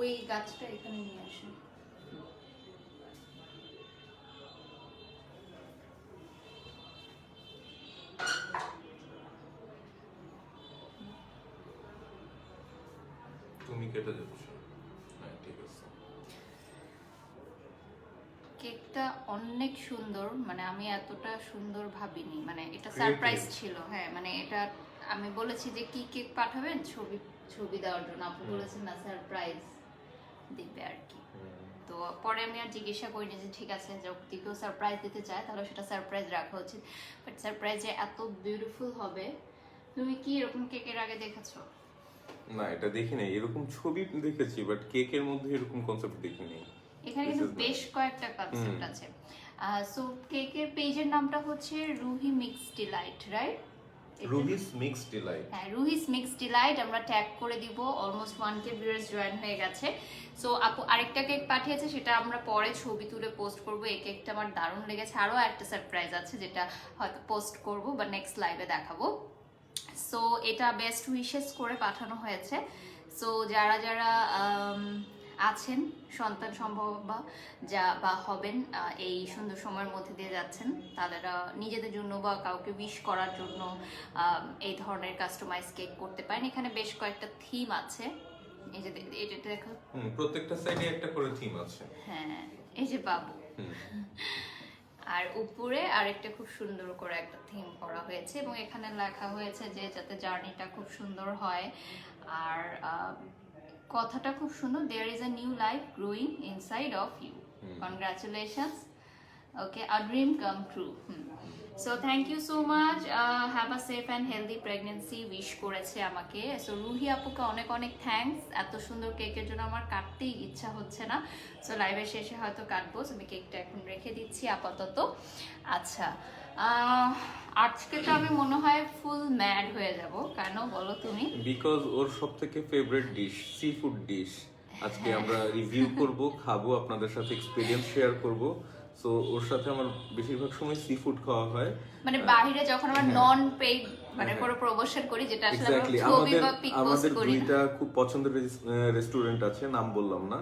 ওই গাছটা এখানে নিয়ে আসেন। তুমি কেটে যাচ্ছ? হ্যাঁ ঠিক আছে। কেকটা অনেক সুন্দর, মানে আমি এতটা সুন্দর ভাবিনি, মানে এটা Creative. সারপ্রাইজ ছিল। হ্যাঁ মানে এটা আমি বলেছি যে কি কেক পাঠাবেন ছবি ছবি দেওয়ার জন্য, আপু বলেছেন না সারপ্রাইজ দিবে আর কি। তো পরে আমি আর জিজ্ঞাসা করিনি যে ঠিক আছে যদি কেউ সারপ্রাইজ দিতে চায় তাহলে সেটা সারপ্রাইজ রাখা উচিত, বাট সারপ্রাইজে এত বিউটিফুল হবে। তুমি কি এরকম কেকের আগে দেখেছো? না এটা দেখি নাই, এরকম ছবি দেখেছি বাট কেকের মধ্যে এরকম কনসেপ্ট দেখি নাই। এখানে This কিন্তু is বেশ nice. কয়েকটা কনসেপ্ট আছে। সো কেকের পেজের নামটা হচ্ছে Ruhi mix delight, right? Ruhi's mix delight. হ্যাঁ, রুহিস মিক্স ডিলাইট আমরা ট্যাগ করে দিব। অলমোস্ট 1K ভিউয়ার্স জয়েন হয়ে গেছে। সো আপু আরেকটা কেক পাঠিয়েছে, সেটা আমরা পরে ছবি তুলে পোস্ট করব। এই কেকটা আমার দারুণ লেগেছে। আরও একটা সারপ্রাইজ আছে যেটা হয়তো পোস্ট করব বা নেক্সট লাইভে দেখাবো। সো এটা বেস্ট উইশেস করে পাঠানো হয়েছে। সো যারা যারা আছেন, সন্তান সম্ভব বা হবেন, এই সুন্দর সময়ের মধ্যে দিয়ে যাচ্ছেন, তারা নিজেদের জন্য বা কাউকে উইশ করার জন্য এই ধরনের কাস্টমাইজ কেক করতে পারেন। এখানে বেশ কয়েকটা থিম আছে, এই যে এটা দেখো। প্রত্যেকটা সাইডে একটা করে থিম আছে। হ্যাঁ, এই যে বাবু, আর উপরে আরেকটা খুব সুন্দর করে একটা থিম করা হয়েছে এবং এখানে লেখা হয়েছে যে যাতে জার্নিটা খুব সুন্দর হয়। আর কথাটা খুব সুন্দর, there is a new life growing inside of you, congratulations, okay, a dream come true. So thank you so much, have a safe and healthy pregnancy wish করেছে আমাকে। সো রুহি আপুকে অনেক অনেক থ্যাঙ্কস। এত সুন্দর কেকের জন্য আমার কাটতেই ইচ্ছা হচ্ছে না। সো লাইভের শেষে হয়তো কাটবো। আমি কেকটা এখন রেখে দিচ্ছি আপাতত। আচ্ছা, আজকে তো আমি মনে হয় ফুল ম্যাড হয়ে যাব। কেন বলো তুমি? বিকজ ওর সবথেকে favourite dish sea food dish. আজকে আমরা রিভিউ করব, খাবো, আপনাদের সাথে এক্সপেরিয়েন্স শেয়ার করব। সো ওর সাথে আমার বেশিরভাগ সময় সি ফুড খাওয়া হয়। মানে বাইরে যখন আমরা নন পেইড মানে কোনো প্রমোশন করি, যেটা আসলে আমরা এক্স্যাক্টলি, ছবি বা পিক পোস্ট আমাদের করি না, দুইটা খুব পছন্দের রেস্টুরেন্ট আছে, নাম বললাম না,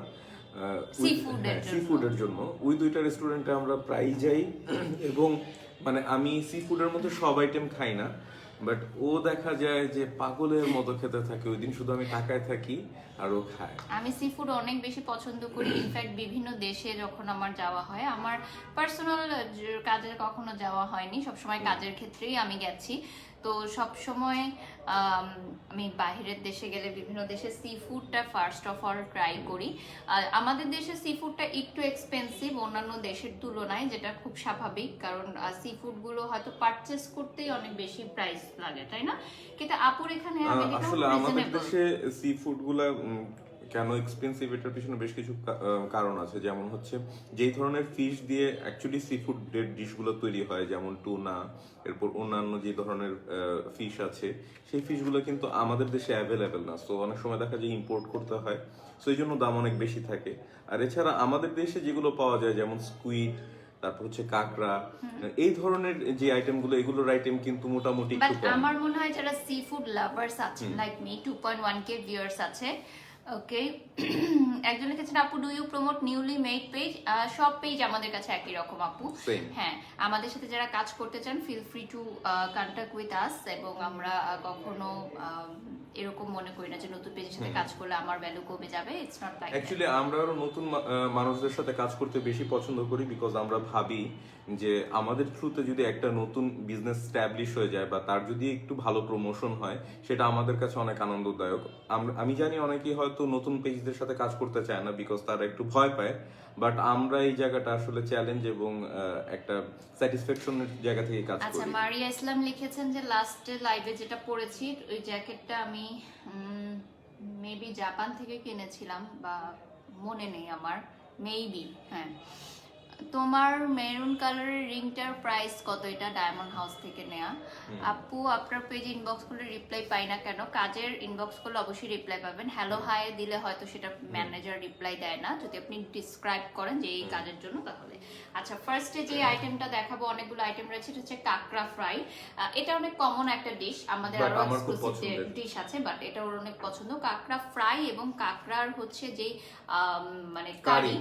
সি ফুডের জন্য। ওই দুইটা রেস্টুরেন্টে আমরা প্রায় যাই এবং মানে আমি সি ফুডের মধ্যে সব আইটেম খাই না, বাট ও দেখা যায় যে পাগলের মতো খেতে থাকে। ওই দিন শুধু আমি তাকায় থাকি আর ও খায়। আমি সি ফুড অনেক বেশি পছন্দ করি। ইনফ্যাক্ট বিভিন্ন দেশে যখন আমার যাওয়া হয়, আমার পার্সোনাল কাজে কখনো যাওয়া হয়নি, সবসময় কাজের ক্ষেত্রেই আমি গেছি। তো সবসময় আমি বাইরের দেশে গেলে বিভিন্ন দেশে সি ফুডটা ফার্স্ট অফ অল ট্রাই করি। আর আমাদের দেশে সি ফুডটা একটু এক্সপেন্সিভ অন্যান্য দেশের তুলনায়, যেটা খুব স্বাভাবিক, কারণ সি ফুডগুলো হয়তো পারচেস করতেই অনেক বেশি প্রাইস লাগে, তাই না? কিন্তু আপুর এখানে আমি দেখলাম আসলে আমাদের রিজনেবল। দেশে সি ফুড গুলা কেন এক্সপেন্সিভ, এটার পিছনে বেশ কিছু কারণ আছে। যেমন হচ্ছে যেই ধরনের ফিশ দিয়ে অ্যাকচুয়ালি সি ফুডের ডিশগুলো তৈরি হয়, যেমন টুনা, এরপর অন্যান্য যে ধরনের ফিশ আছে, সেই ফিশগুলো কিন্তু আমাদের দেশে অ্যাভেলেবেল না। সো অনেক সময় দেখা যায় ইম্পোর্ট করতে হয়, সো এই জন্য দাম অনেক বেশি থাকে। আর এছাড়া আমাদের দেশে যেগুলো পাওয়া যায়, যেমন স্কুইড, তারপর হচ্ছে কাঁকড়া, এই ধরনের যে আইটেমগুলো, এগুলোর আইটেম কিন্তু মোটামুটি বাট একটু কম। আমার মনে হয় যারা সি ফুড লাভার্স আছেন, লাইক মি, 2.1K ভিউয়ার্স আছে, ওকে। একজন লিখেছেন আপু do you promote newly made page? সব পেজ আমাদের কাছে একই রকম আপু। Same. হ্যাঁ, আমাদের সাথে যারা কাজ করতে চান feel free to contact with us. এবং আমরা কখনো এরকম মনে করি না যে নতুন পেজের সাথে কাজ করলে আমার ভ্যালু কমে যাবে। ইটস নট লাইক অ্যাকচুয়ালি আমরা আরো নতুন মানুষদের সাথে কাজ করতে বেশি পছন্দ করি, বিকজ আমরা ভাবি যে আমাদের থ্রুতে যদি একটা নতুন বিজনেস স্ট্যাবলিশ হয়ে যায় বা তার যদি একটু ভালো প্রমোশন হয়, সেটা আমাদের কাছে অনেক আনন্দদায়ক। আমি জানি অনেকেই হয়তো নতুন পেজদের সাথে কাজ করতে চায় না, বিকজ তারা একটু ভয় পায়, বাট আমরা এই জায়গাটা আসলে চ্যালেঞ্জ এবং একটা স্যাটিসফ্যাকশনের জায়গা থেকে কাজ আচ্ছা, করি। মারিয়া ইসলাম লিখেছেন যে লাস্টে লাইভে যেটা পড়েছি ওই জ্যাকেটটা আমি মেবি জাপান থেকে কিনেছিলাম বা মনে নেই আমার, মেবি, হ্যাঁ। তোমার মেরুন কালারের রিংটার প্রাইস কত? এটা ডায়মন্ড হাউস থেকে নেয়া। আপু আপনার পেজে ইনবক্স করলে রিপ্লাই পাই না কেন? কাজের ইনবক্স করলে অবশ্যই রিপ্লাই পাবেন। হ্যালো হাই দিলে হয়তো সেটা ম্যানেজার রিপ্লাই দেয় না, যদি আপনি ডিসক্রাইব করেন যে এই কাজের জন্য তাহলে। আচ্ছা, ফার্স্টে যে আইটেমটা দেখাবো, অনেকগুলো আইটেম রয়েছে, এটা হচ্ছে কাঁকড়া ফ্রাই। এটা অনেক কমন একটা ডিশ, আমাদের But আরো আমার খুব এক্সক্লুসিভ পছন্দের। ডিশ আছে, বাট এটা ওর অনেক পছন্দ। কাঁকড়া ফ্রাই এবং কাঁকড়ার হচ্ছে যে মানে কারি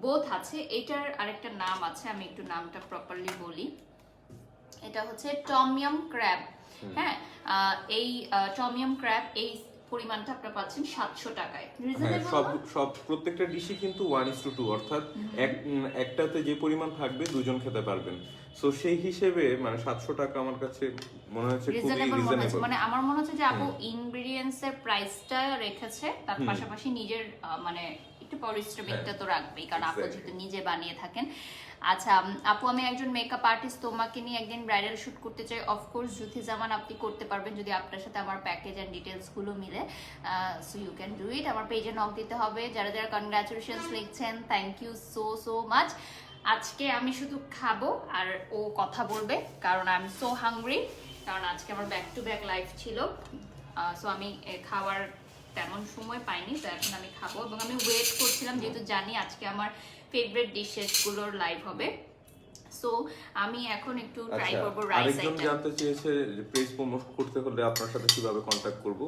বোথ আছে। এটার আরেকটা নাম আছে, আমি একটু নামটা প্রপারলি বলি। এটা হচ্ছে টমিয়াম ক্র্যাব। হ্যাঁ, এই টমিয়াম ক্র্যাব এই পরিমাণটা আপনারা পাচ্ছেন 700 টাকায়। হ্যাঁ, রিজনেবল সব প্রত্যেকটা ডিশই কিন্তু 1:2, অর্থাৎ একটাতে যে পরিমাণ থাকবে দুজন খেতে পারবেন। সো সেই হিসেবে মানে 700 টাকা আমার কাছে মনে হচ্ছে খুবই রিজনেবল মনে হচ্ছে। রিজনেবল। মানে আমার মনে হচ্ছে যে আপু ইনগ্রেডিয়েন্টস এর প্রাইসটা রেখেছে, তার পাশাপাশি নিজের মানে একটু পারিশ্রমিকটা তো রাখবেই, কারণ আপু যেহেতু নিজে বানিয়ে থাকেন। আচ্ছা আপু, আমি একজন মেকআপ আর্টিস্ট, তোমাকে নিয়ে একদিন ব্রাইডাল শুট করতে চাই। অফকোর্স জুথি জামান আপনি করতে পারবেন যদি আপনার সাথে আমার প্যাকেজ এন্ড ডিটেলস গুলো মিলে। So you can do it. আমার পেজে নক দিতে হবে। যারা যারা কনগ্রাচুলেশনস লিখছেন, থ্যাংক ইউ সো মাচ। আজকে আমি শুধু খাবো আর ও কথা বলবে, কারণ আই এম সো হাংরি, কারণ আজকে আমার ব্যাক টু ব্যাক লাইফ ছিল। সো আমি খাওয়ার তেমন সময় পাইনি, তো এখন আমি খাবো এবং আমি ওয়েট করছিলাম, যেহেতু জানি আজকে আমার ফেভারিট ডিশেস গুলোর লাইভ হবে। সো আমি এখন একটু ট্রাই আচ্ছা, করব রাইস আরেকজন আইটেম। জানতে চেয়েছে যে পেজ প্রমোট করতে হলে আপনার সাথে কিভাবে কন্ট্যাক্ট করব।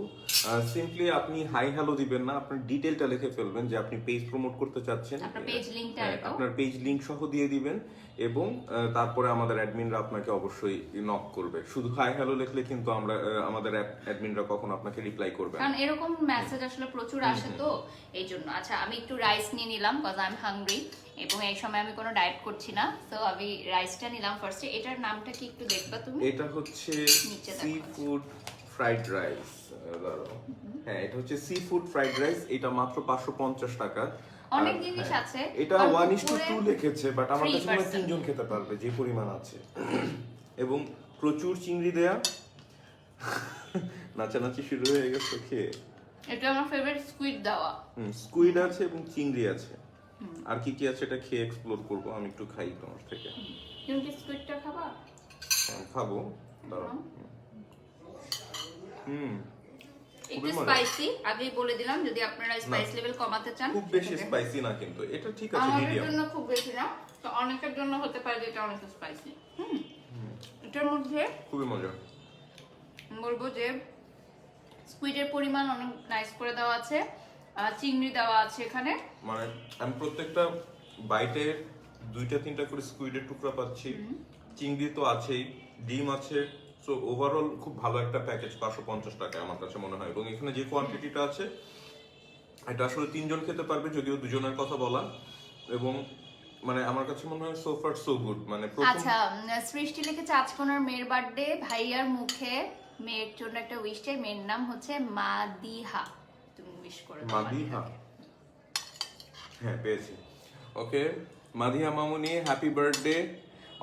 সিম্পলি আপনি হাই হ্যালো দিবেন না, আপনার ডিটেইলটা লিখে ফেলবেন যে আপনি পেজ প্রমোট করতে চাচ্ছেন। আপনার পেজ লিংকটা রাখো। আপনার পেজ লিংক সহ দিয়ে দিবেন এবং তারপরে আমাদের অ্যাডমিনরা আপনাকে অবশ্যই নক করবে। শুধু হাই হ্যালো লিখলে কিন্তু আমরা আমাদের অ্যাডমিনরা কখনো আপনাকে রিপ্লাই করবে না। কারণ এরকম মেসেজ আসলে প্রচুর আসে, তো এই জন্য। আচ্ছা, আমি একটু রাইস নিয়ে নিলাম কজ আই এম হাংরি, এবং এই সময় আমি কোনো ডায়েট করছি না, তো আমি রাইসটা নিলাম ফার্স্টে। এটার নামটা কি একটু দেখবা তুমি? এটা হচ্ছে নিচে সি দেখো। Food fried rice. হ্যাঁ, এটা হচ্ছে সি ফুড ফ্রাইড রাইস। এটা মাত্র 550 টাকা। অনেক আর জিনিস হ্যাঁ, আছে। এটা আর 1:2 উপরে লিখেছে, বাট আমার 3 কাছে মনে হয় person। 3 জন খেতে পারবে যে পরিমাণ আছে। এবং প্রচুর চিংড়ি দেয়া। নাচানাচি শুরু হয়ে গেছে খেয়ে। এটা আমার ফেভারিট স্কুইড দেওয়া। স্কুইড আছে এবং চিংড়ি আছে। আর কি কি আছে এটা খেয়ে এক্সপ্লোর করব। আমি একটু খাই তোমার থেকে। তুমি কি স্কুইডটা খাবা? খাবো, দাঁড়াও। একটু খুবই মজা। স্পাইসি, আগেই বলে দিলাম, যদি আপনারা স্পাইস লেভেল কমাতে চান। খুব বেশি স্পাইসি না, কিন্তু এটা ঠিক আছে, আমাদের মিডিয়াম। জন্য খুব বেশি না, তো অনেকের জন্য হতে পারে যে এটা অনেক স্পাইসি। এটার মধ্যে খুবই মজা। বলবো যে স্কুইডের পরিমাণ অনেক নাইস করে দেওয়া আছে, চিংড়ি দেওয়া আছে এখানে। মানে আমি প্রত্যেকটা বাইটে 2-3টা করে স্কুইডের টুকরা পাচ্ছি। চিংড়ি তো আছেই, ডিম আছে। সো ওভারঅল খুব ভালো একটা প্যাকেজ 550 টাকায় আমার কাছে মনে হয়। এবং এখানে যে কোয়ান্টিটিটা আছে এটা আসলে 3 জন খেতে পারবে, যদিও 2 জনের কথা বলা। এবং মানে আমার কাছে মনে হয় সো ফার সো গুড। মানে আচ্ছা, সৃষ্টি লিখেছে আজকে ওনার মেয়ের বার্থডে, ভাইয়ার মুখে মেয়ের জন্য একটা উইশ চাই। মেয়ের নাম হচ্ছে মাদিহা, তুমি উইশ করে দাও। মাদিহা, হ্যাঁ পেয়েছি। ওকে মাদিহা মামুনি, হ্যাপি বার্থডে।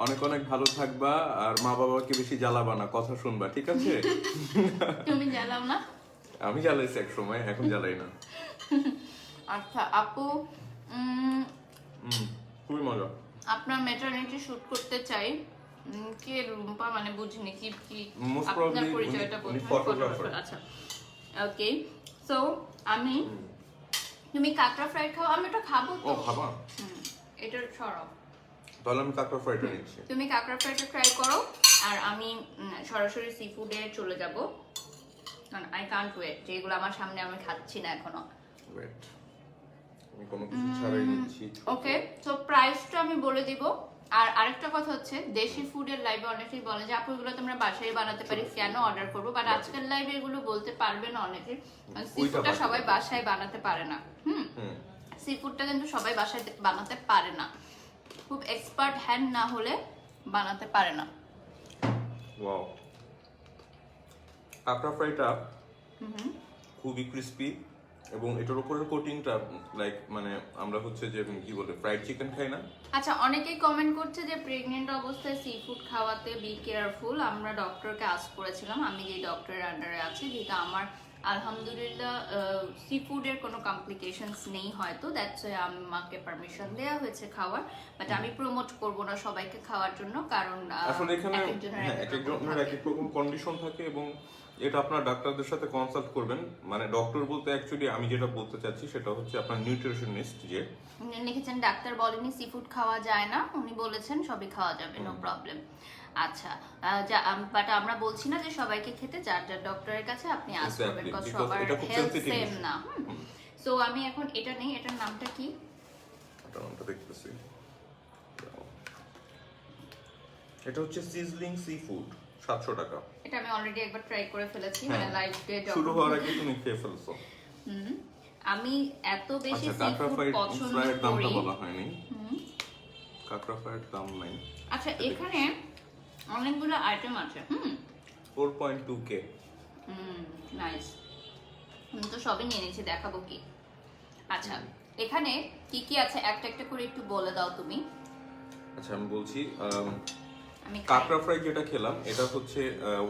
অনেক অনেক ভালো থাকবা, আর মা বাবাকে বেশি জ্বালাবা না, কথা শুনবা, ঠিক আছে? তুমি জ্বালাও না? আমি জ্বালাইছি এক সময়, এখন জ্বালাই না। আচ্ছা আপু, খুবই মজা। আপনার ম্যাটারনিটি শুট করতে চাই। কে রুম্পা? মানে বুঝিনি কি কি Most আপনার probably পরিচয়টা উনি বলুন। photographer। আচ্ছা ওকে, সো আমি, তুমি কাঁকড়া ফ্রাই খাও? আমি এটা খাবো ও তো। খাবা? এটা সরাও। তাহলে আমি কাঁকড়া ফ্রাইটা নিচ্ছি। তুমি কাঁকড়া ফ্রাইটা ট্রাই করো, আর আমি সরাসরি সি ফুডে চলে যাব, কারণ আই কান্ট ওয়েট, যেগুলো আমার সামনে আমি খাচ্ছি না এখনো। ওয়েট, আমি কোনো কিছু ছাড়াই নিচ্ছি। ওকে, তো প্রাইসটা আমি বলে দিব। আর আরেকটা কথা হচ্ছে, দেশি ফুডের লাইভে অনেকেই বলে যে আপু এগুলো তোমরা বাসায় বানাতে পারি, কেন অর্ডার করবো? বাট আজকের লাইভে এগুলো বলতে পারবে না অনেকে, সি ফুডটা সবাই বাসায় বানাতে পারে না। সি ফুডটা কিন্তু সবাই বাসায় বানাতে পারে না, খুব এক্সপার্ট হ্যান্ড না হলে বানাতে পারে না। ওয়াও, কাঁকড়া ফ্রাইটা খুবই ক্রিস্পি, এবং এটার উপরের কোটিংটা লাইক মানে আমরা হচ্ছে যে কি বলে ফ্রাইড চিকেন খাই না। আচ্ছা, অনেকেই কমেন্ট করছে যে প্রেগনেন্ট অবস্থায় সি ফুড খাওয়াতে বি কেয়ারফুল। আমরা ডক্টরকে আস্ক করেছিলাম, আমি যে ডক্টরের আন্ডারে আছি, যেটা আমার আলহামদুলিল্লাহ সি ফুডের কোনো কমপ্লিকেশনস নেই হয়তো, দ্যাটস আমাকে পারমিশন দেওয়া হয়েছে খাওয়ার, বাট আমি প্রমোট করব না সবাইকে খাওয়ার জন্য, কারণ আসলে এখানে এক একজনের এক এক রকম কন্ডিশন থাকে, এবং এটা আপনার ডাক্তারদের সাথে কনসাল্ট করবেন। মানে ডক্টর বলতে অ্যাকচুয়ালি আমি যেটা বলতে চাচ্ছি সেটা হচ্ছে আপনার নিউট্রিশনিস্ট যে লিখেছেন ডাক্তার বলেনি সি ফুড খাওয়া যায় না, উনি বলেছেন সবই খাওয়া যাবে, নো প্রবলেম। আচ্ছা, বাট আমরা বলছি না যে সবাইকে খেতে, যার যার ডক্টরের কাছে আপনি আসবেন, বিকজ সবার হেলথ সেম না। সো আমি এখন এটা নেই, এটার নামটা কি? এটার নামটা দেখতেছি, এটা হচ্ছে সিজলিং সি ফুড, 700 টাকা। এটা আমি অলরেডি একবার ট্রাই করে ফেলেছি, মানে লাইভ ডে শুরু হওয়ার আগে তুমি খেয়ে ফেলছো। আমি এত বেশি আচ্ছা, সি ফুড পছন্দ ফ্রাইয়ের দামটা করি। বলা হয়নি, কাঁকড়া ফ্রাইয়ের দাম নাই। আচ্ছা, এখানে অনেকগুলো আইটেম আছে। 4.2k। নাইস। আমি তো সবই নিয়ে নিয়েছি, দেখাবো কি। আচ্ছা, এখানে কি কি আছে একটা একটা করে একটু বলে দাও তুমি। আচ্ছা আমি বলছি, আমি কাঁকড়া ফ্রাই যেটা খেলাম এটা হচ্ছে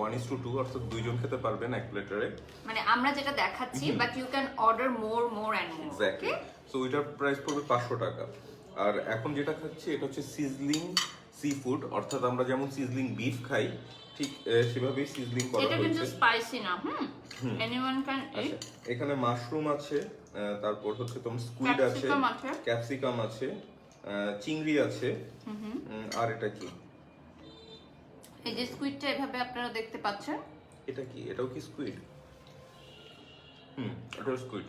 1:2, অর্থাৎ দুইজন খেতে পারবেন এক প্লেটারে। মানে আমরা যেটা দেখাচ্ছি, but you can order more and more. Exactly. So এটার প্রাইস পড়বে 500 টাকা। আর এখন যেটা খাচ্ছি এটা হচ্ছে সিজলিং সি ফুড, অর্থাৎ আমরা যেমন সিজলিং বিফ খাই ঠিক সেভাবেই সিজলিং করা এটা কিন্তু হয়েছে। স্পাইসি না। এনিওয়ান ক্যান ইট। এখানে মাশরুম আছে, তারপর হচ্ছে তোমার স্কুইড আছে, ক্যাপসিকাম আছে, চিংড়ি আছে, আর এটা কি? এই যে স্কুইডটা এভাবে আপনারা দেখতে পাচ্ছেন, এটা কি? এটাও কি স্কুইড? এটাও স্কুইড।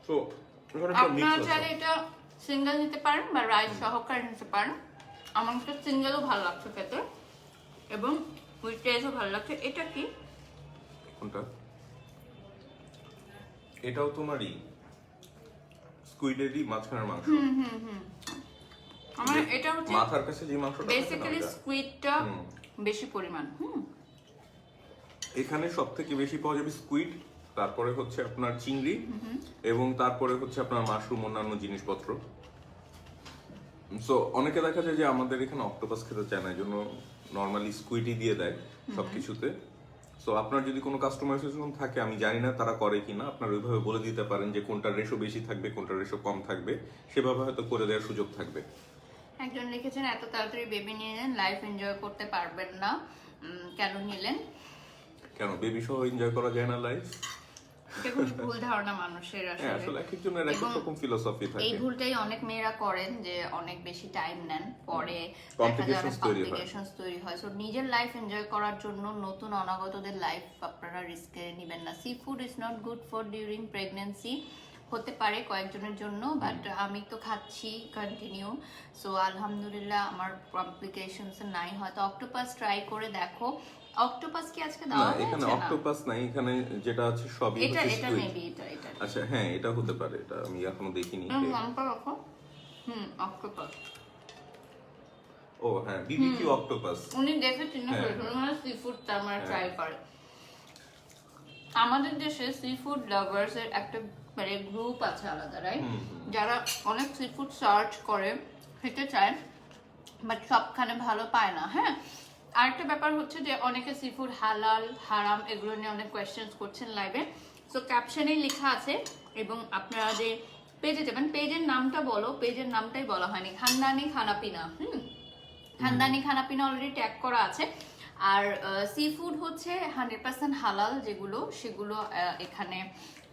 তো এখানে একটা মিক্স আপনারা আছে। চাইলে এটা সিঙ্গেল নিতে পারেন বা রাইস সহকারে নিতে পারেন। আমার তো সিঙ্গেলও ভালো লাগছে খেতে, এবং উইথ টেস্টও ভালো লাগছে। এটা কি? কোনটা? এটাও তোমারই স্কুইডেরই মাঝখানের মাংস। আমার এটা হচ্ছে মাথার কাছে যে মাংসটা থাকে না, বেসিক্যালি ওটা। স্কুইডটা বেশি পরিমাণ। এখানে সবথেকে বেশি পাওয়া যাবে স্কুইড, তারপরে হচ্ছে আপনার চিংড়ি, এবং তারপরে হচ্ছে আপনার মাশরুম, অন্যান্য জিনিসপত্র। সো অনেকে দেখা যায় যে আমাদের এখানে অক্টোপাস খেতে চায় না, এই জন্য নর্মালি স্কুইডই দিয়ে দেয় সবকিছুতে। সো আপনার যদি কোনো কাস্টমাইজেশন থাকে, আমি জানি না তারা করে কিনা, আপনারা ওইভাবে বলে দিতে পারেন যে কোনটা রেশো বেশি থাকবে, কোনটা রেশো কম থাকবে, সেভাবে হয়তো করে দেওয়ার সুযোগ থাকবে। একজন লিখেছেন এত তাড়াতাড়ি বেবি নিয়ে নেন, লাইফ এনজয় করতে পারবেন না, কেন নিলেন? কেন বেবি সহ এনজয় করা যায় না লাইফ? এটা খুব ভুল ধারণা মানুষের আসলে এক একজনের এক এক রকম ফিলোসফি থাকে। এই ভুলটাই অনেক মেয়েরা করেন, যে অনেক বেশি টাইম নেন, পরে কমপ্লিকেশনস তৈরি হয়। সো নিজের লাইফ এনজয় করার জন্য নতুন অনাগতদের লাইফ আপনারা রিস্কে নেবেন না। Sea food is not good for during pregnancy, হতে পারে কয়েকজনের জন্য, বাট আমি তো খাচ্ছি কন্টিনিউ। সো আলহামদুলিল্লাহ আমার কমপ্লিকেশনস নাই। হয়তো অক্টোপাস ট্রাই করে দেখো। অক্টোপাস কি আজকে না, দেওয়া হয়েছে? এখানে অক্টোপাস নাই, এখানে যেটা আছে সবই এটা হচ্ছে এটা স্কুইড। মেবি এটা। আচ্ছা হ্যাঁ, এটা হতে পারে, এটা আমি এখনো দেখিনি। নামটা রাখো। অক্টোপাস। ও হ্যাঁ, বিবিকিউ অক্টোপাস। উনি দেখে চিনে ফেলেছেন, মানে সি ফুডটা আমরা ট্রাই করে। আমাদের দেশে সি ফুড লাভার্স এর একটা মানে গ্রুপ আছে আলাদা, রাইট? যারা অনেক সি ফুড সার্চ করে খেতে চায়, বাট সবখানে ভালো পায় না। হ্যাঁ, আরেকটা ব্যাপার হচ্ছে যে অনেকে সি ফুড হালাল হারাম এগুলো নিয়ে অনেক কোয়েশ্চেন্স করছেন লাইভে। সো ক্যাপশনেই লেখা আছে, এবং আপনারা যে পেজে যাবেন, পেজের নামটা বলো, পেজের নামটাই বলা হয়নি, খানদানি খানাপিনা। খানদানি খানাপিনা অলরেডি ট্যাগ করা আছে। আর সি ফুড হচ্ছে 100% হালাল যেগুলো, সেগুলো এখানে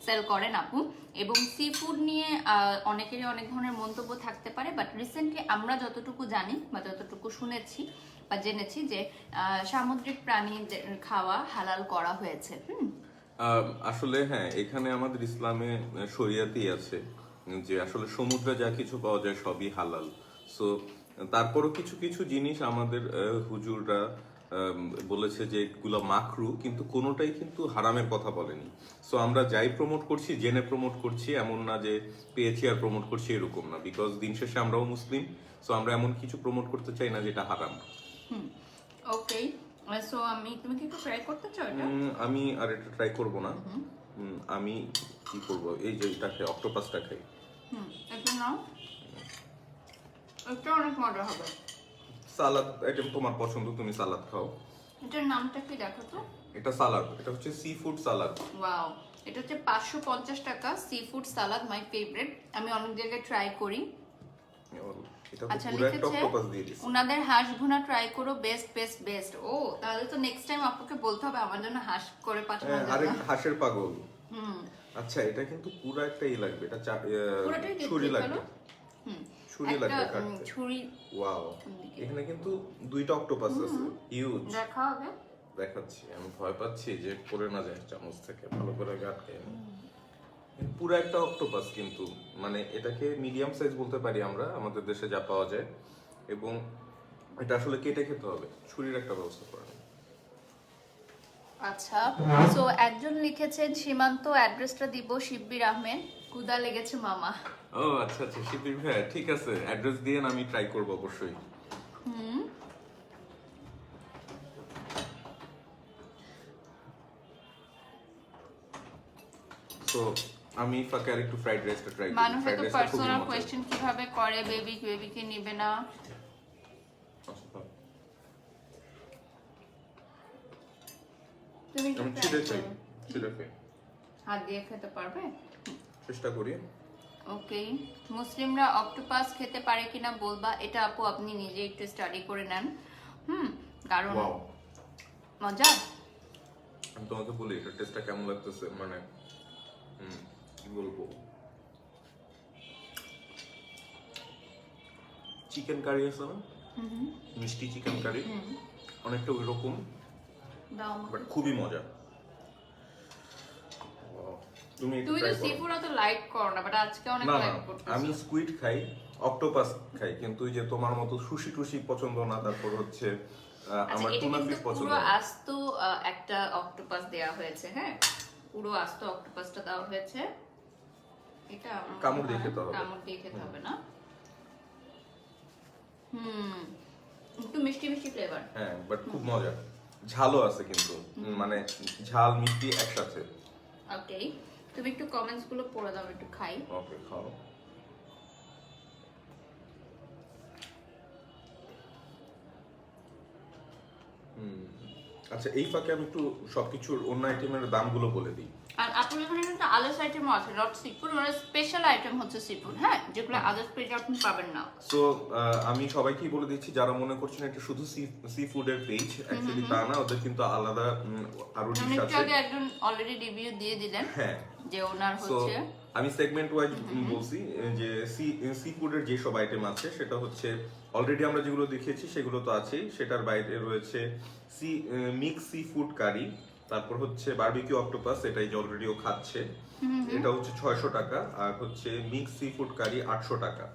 সেল করেন আপু। এবং সি ফুড নিয়ে অনেকেরই অনেক ধরনের মন্তব্য থাকতে পারে, বাট রিসেন্টলি আমরা যতটুকু জানি বা যতটুকু শুনেছি বা জেনেছি যে সামুদ্রিক প্রাণী খাওয়া হালাল করা হয়েছে। আসলে হ্যাঁ, এখানে আমাদের ইসলামে শরিয়াতেই আছে যে আসলে সমুদ্রে যা কিছু পাওয়া যায় সবই হালাল। সো তারপরও কিছু কিছু জিনিস আমাদের হুজুররা বলেছে যে এগুলো মাকরু, কিন্তু কোনোটাই কিন্তু হারামের কথা বলেনি। সো আমরা যাই প্রমোট করছি জেনে প্রমোট করছি, এমন না যে পেয়েছি আর প্রমোট করছি, এরকম না। বিকজ দিন শেষে আমরাও মুসলিম, সো আমরা এমন কিছু প্রমোট করতে চাই না যেটা হারাম। ওকে, সো তুমি কি একটু ট্রাই করতে চাও এটা? আমি আর এটা ট্রাই করব না। আমি কি করব, এই যে এটা খাই, অক্টোপাসটা খাই। এটা নাও, এটা অনেক মজা হবে। সালাদ আইটেম তোমার পছন্দ, তুমি সালাদ খাও। এটার নামটা কি দেখো তো? এটা সালাদ, এটা হচ্ছে সি ফুড সালাদ। ওয়াও, এটা হচ্ছে 550 টাকা sea food salad, my favourite. আমি অনেক জায়গায় ট্রাই করি। এটা আচ্ছা, পুরো একটা লিখেছে অক্টোপাস দিয়ে দিয়েছে। উনাদের হাঁস ভুনা ট্রাই করো, বেস্ট বেস্ট বেস্ট। ও তাহলে তো নেক্সট টাইম আপুকে বলতে হবে আমার জন্য হাঁস করে পাঠানোর জন্য। আরেক হাঁসের পাগল। হুম, আচ্ছা, এটা কিন্তু পুরো একটা লাগবে, এটা পুরোটাই দিয়ে ছুরি দিই, লাগবে। বলো? হুম, ছুরি একটা লাগবে কাটতে। ছুরি। ওয়াও, এখানে কিন্তু 2টা অক্টোপাস আছে, হিউজ। দেখা হবে। দেখাচ্ছি, আমি ভয় পাচ্ছি যে পড়ে না যায় চামচ থেকে, ভালো করে আটকে। পুরো একটা অক্টোপাস কিন্তু, মানে এটাকে মিডিয়াম সাইজ বলতে পারি আমরা আমাদের দেশে যা পাওয়া যায়। এবং এটা আসলে কেটে খেতে হবে, ছুরির একটা ব্যবস্থা করে নেই। আচ্ছা, সো একজন লিখেছেন সীমান্ত, অ্যাড্রেসটা দিব, শিব্বির আহমেদ, কুদা লেগেছে মামা। ও আচ্ছা আচ্ছা, শিবির ভাই ঠিক আছে, অ্যাড্রেস দিয়ে আমি ট্রাই করব অবশ্যই। হুম, তো আমি ফাঁকে আর একটু ফ্রাইড রাইসটা ট্রাই করি। মানুষ ফ্রাইড তো রাইসটা খুবই পার্সোনাল মজা। কোয়েশ্চেন কিভাবে করে, বেবিকে নিবে না। তুমি আমি ছিঁড়ে খাই, ছিঁড়ে খাই, হাত দিয়ে খেতে পারবে? চেষ্টা করি। ওকে, মুসলিমরা অক্টোপাস খেতে পারে কিনা বলবা। এটা আপু আপনি নিজে একটু স্টাডি করে নেন। কারণ ওয়াও, মজা। আমি তোমাকে বলি এটার টেস্টটা কেমন লাগতেছে, মানে কি বলবো, চিকেন কারি আছে না, মিষ্টি চিকেন কারি, অনেকটা ওই রকম, দাও বাট আমাকে। খুবই মজা। Wow, তুমি একটু তুমি তো try করো। সিফুড অত লাইক করো না, বাট আজকে অনেক না না, লাইক করতেছো। আমি স্কুইড খাই, অক্টোপাস খাই, কিন্তু ওই যে তোমার মতো সুশি টুশি পছন্দ না, তারপর হচ্ছে আচ্ছা, আমার এটা টুনা কিন্তু ফিশ পছন্দ পুরো না। আস্ত একটা অক্টোপাস দেয়া হয়েছে, হ্যাঁ, পুরো আস্ত অক্টোপাসটা দেওয়া হয়েছে। এটা আমার কামড় মনে দিয়ে হয় খেতে হবে। কামড় দিয়ে খেতে হবে না। একটু মিষ্টি মিষ্টি ফ্লেভার। হ্যাঁ, বাট খুব মজা, ঝালও আছে কিন্তু, মানে ঝাল মিষ্টি একসাথে। ওকে, তুমি একটু কমেন্টস গুলো পড়ে দাও, একটু খাই। ওকে, খাও। আচ্ছা, এই ফাঁকে আমি একটু সবকিছুর অন্য আইটেমের দামগুলো বলে দিই। আর আপনার এখানে একটা আদার্স আইটেমও আছে, নট সিফুড, মানে স্পেশাল আইটেম হচ্ছে সিফুড, হ্যাঁ, যেগুলো আদার্স পেজে আপনি পাবেন না। সো আমি সবাইকেই বলে দিচ্ছি যারা মনে করছেন এটা শুধু সি ফুডের পেজ, অ্যাকচুয়ালি তা না, ওদের কিন্তু আলাদা আরো ডিশ একটু আছে। আগে একজন অলরেডি রিভিউ দিয়ে দিলেন, হ্যাঁ, যে ওনার সো হচ্ছে আমি সেগমেন্ট ওয়াইজ বলছি যে সি ফুডের যে সব আইটেম আছে সেটা হচ্ছে অলরেডি আমরা যেগুলো দেখিয়েছি সেগুলো তো আছেই, সেটার বাইরে রয়েছে মিক্স সি ফুড কারি, তারপর হচ্ছে বারবিকিউ অক্টোপাস, এটাই যে অলরেডি ও খাচ্ছে, এটা হচ্ছে 600 টাকা, আর হচ্ছে মিক্স সি ফুড কারি 800 টাকা।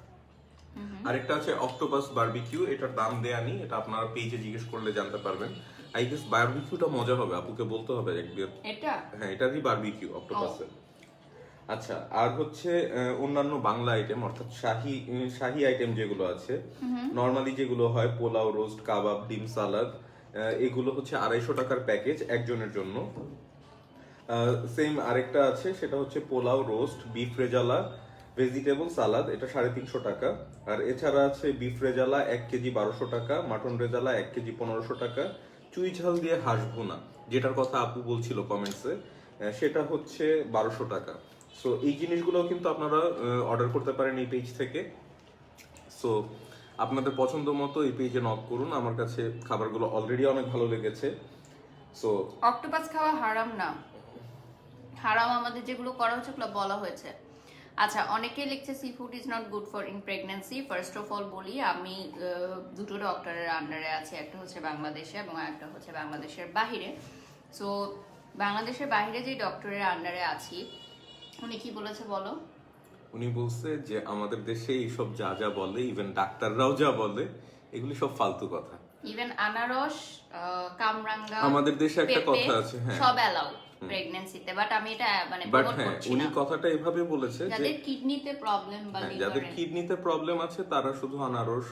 আরেকটা আছে অক্টোপাস বারবিকিউ, এটার দাম দেয়া নেই, এটা আপনারা পেজে জিজ্ঞেস করলে জানতে পারবেন। আই গেস বারবিকিউটা মজা হবে, আপুকে বলতে হবে একবার। এটা, হ্যাঁ, এটারই বারবিকিউ অক্টোপাসের। আচ্ছা, আর হচ্ছে অন্যান্য বাংলা আইটেম, অর্থাৎ শাহি আইটেম যেগুলো আছে, নরমালি যেগুলো হয় পোলাও, রোস্ট, কাবাব, ডিম সালাদ, এগুলো হচ্ছে 250 টাকার প্যাকেজ একজনের জন্য। সেম আরেকটা আছে, সেটা হচ্ছে pulao, roast, beef rezala, vegetable সালাদ, এটা 350 টাকা। আর এছাড়া আছে বিফ রেজালা 1 কেজি 1200 টাকা, মাটন রেজালা 1 কেজি 1500 টাকা, চুই ঝাল দিয়ে হাঁস ভুনা, যেটার কথা আপু বলছিল কমেন্টসে, সেটা হচ্ছে 1200 টাকা। সো এই জিনিসগুলো কিন্তু আপনারা অর্ডার করতে পারেন এই পেজ থেকে। সো আপনাদের পছন্দ মতো এই পেজে নক করুন, আমার কাছে খাবারগুলো অলরেডি অনেক ভালো লেগেছে। সো অক্টোপাস খাওয়া হারাম না, হারাম আমাদের যেগুলো করা হচ্ছে ওগুলো বলা হয়েছে। আচ্ছা, অনেকেই লিখছে sea food is not good for in pregnancy. First of all বলি, আমি দুটো ডক্টরের আন্ডারে আছি, একটা হচ্ছে বাংলাদেশে এবং একটা হচ্ছে বাংলাদেশের বাহিরে। সো বাংলাদেশের বাইরে যে ডক্টরের আন্ডারে আছি, উনি কি বলেছে বলো? উনি বলছে যে আমাদের দেশে এইসব যা যা বলে, ইভেন ডাক্তাররাও যা বলে, এগুলি সব ফালতু কথা। ইভেন আনারস, কামরাঙ্গা, আমাদের দেশে একটা পেঁপে, কথা আছে, হ্যাঁ, সব অ্যালাউ প্রেগন্যান্সিতে, বাট আমি এটা মানে বাট প্রমোট হ্যাঁ, করছি উনি না। কথাটা এভাবে বলেছে যে যাদের কিডনিতে প্রবলেম বা যাদের লিভারে কিডনিতে প্রবলেম আছে তারা শুধু আনারস,